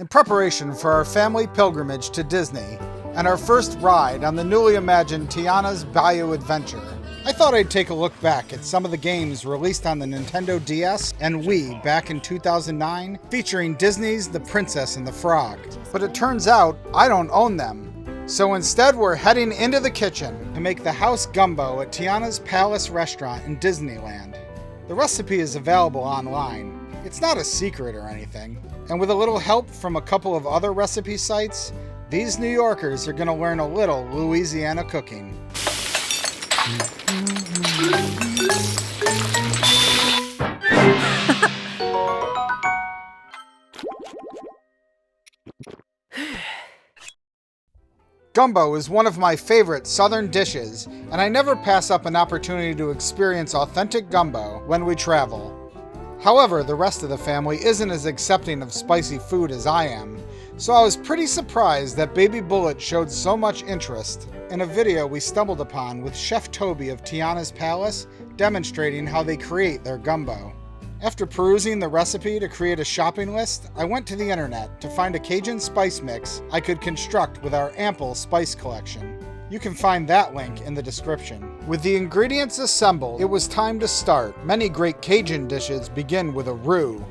In preparation for our family pilgrimage to Disney and our first ride on the newly imagined Tiana's Bayou adventure, I thought I'd take a look back at some of the games released on the Nintendo DS and Wii back in 2009 featuring Disney's The Princess and the Frog. But it turns out I don't own them. So instead we're heading into the kitchen to make the house gumbo at Tiana's Palace restaurant in Disneyland. The recipe is available online. It's not a secret or anything. And with a little help from a couple of other recipe sites, these New Yorkers are going to learn a little Louisiana cooking. Gumbo is one of my favorite southern dishes, and I never pass up an opportunity to experience authentic gumbo when we travel. However, the rest of the family isn't as accepting of spicy food as I am, so I was pretty surprised that Baby Bullet showed so much interest in a video we stumbled upon with Chef Toby of Tiana's Palace demonstrating how they create their gumbo. After perusing the recipe to create a shopping list, I went to the internet to find a Cajun spice mix I could construct with our ample spice collection. You can find that link in the description. With the ingredients assembled, it was time to start. Many great Cajun dishes begin with a roux.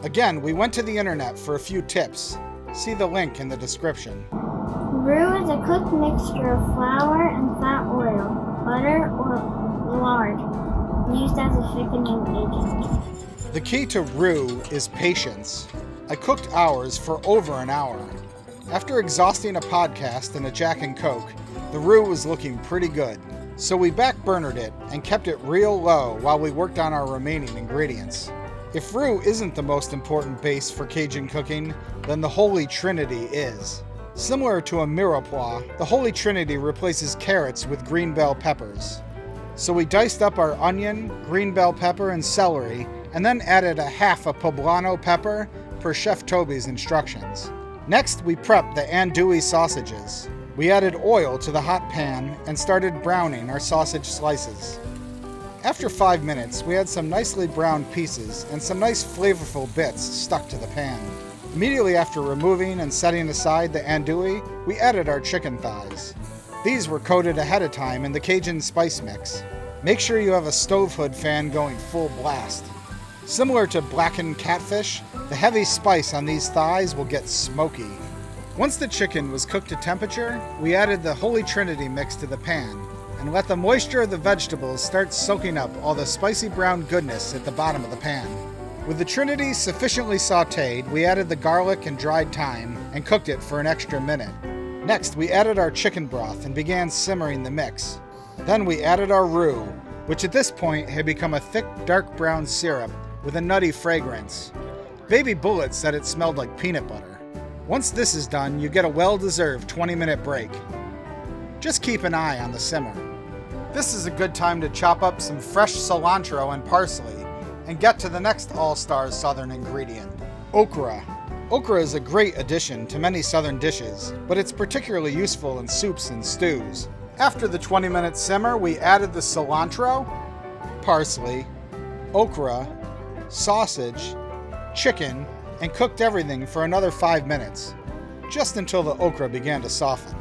Again, we went to the internet for a few tips. See the link in the description. Roux is a cooked mixture of flour and fat oil, butter, or lard, used as a thickening agent. The key to roux is patience. I cooked ours for over an hour. After exhausting a podcast and a Jack and Coke, the roux was looking pretty good. So we back-burnered it and kept it real low while we worked on our remaining ingredients. If roux isn't the most important base for Cajun cooking, then the Holy Trinity is. Similar to a mirepoix, the Holy Trinity replaces carrots with green bell peppers. So we diced up our onion, green bell pepper, and celery, and then added a half a poblano pepper per Chef Toby's instructions. Next, we prepped the andouille sausages. We added oil to the hot pan and started browning our sausage slices. After 5 minutes, we had some nicely browned pieces and some nice flavorful bits stuck to the pan. Immediately after removing and setting aside the andouille, we added our chicken thighs. These were coated ahead of time in the Cajun spice mix. Make sure you have a stove hood fan going full blast. Similar to blackened catfish, the heavy spice on these thighs will get smoky. Once the chicken was cooked to temperature, we added the Holy Trinity mix to the pan and let the moisture of the vegetables start soaking up all the spicy brown goodness at the bottom of the pan. With the Trinity sufficiently sautéed, we added the garlic and dried thyme and cooked it for an extra minute. Next, we added our chicken broth and began simmering the mix. Then we added our roux, which at this point had become a thick, dark brown syrup with a nutty fragrance. Baby Bullet said it smelled like peanut butter. Once this is done, you get a well-deserved 20-minute break. Just keep an eye on the simmer. This is a good time to chop up some fresh cilantro and parsley and get to the next all-star southern ingredient, okra. Okra is a great addition to many southern dishes, but it's particularly useful in soups and stews. After the 20-minute simmer, we added the cilantro, parsley, okra, sausage, chicken, and cooked everything for another 5 minutes, just until the okra began to soften.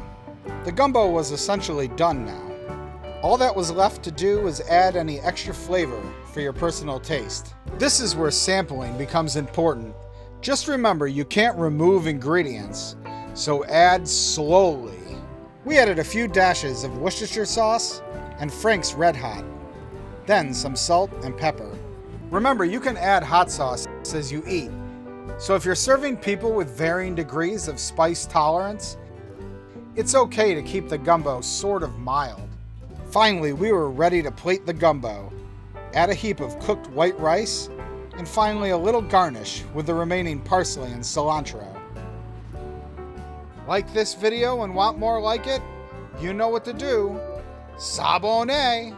The gumbo was essentially done now. All that was left to do was add any extra flavor for your personal taste. This is where sampling becomes important. Just remember, you can't remove ingredients, so add slowly. We added a few dashes of Worcestershire sauce and Frank's Red Hot, then some salt and pepper. Remember, you can add hot sauce as you eat, so if you're serving people with varying degrees of spice tolerance, it's okay to keep the gumbo sort of mild. Finally, we were ready to plate the gumbo. Add a heap of cooked white rice, and finally a little garnish with the remaining parsley and cilantro. Like this video and want more like it? You know what to do. Sabone!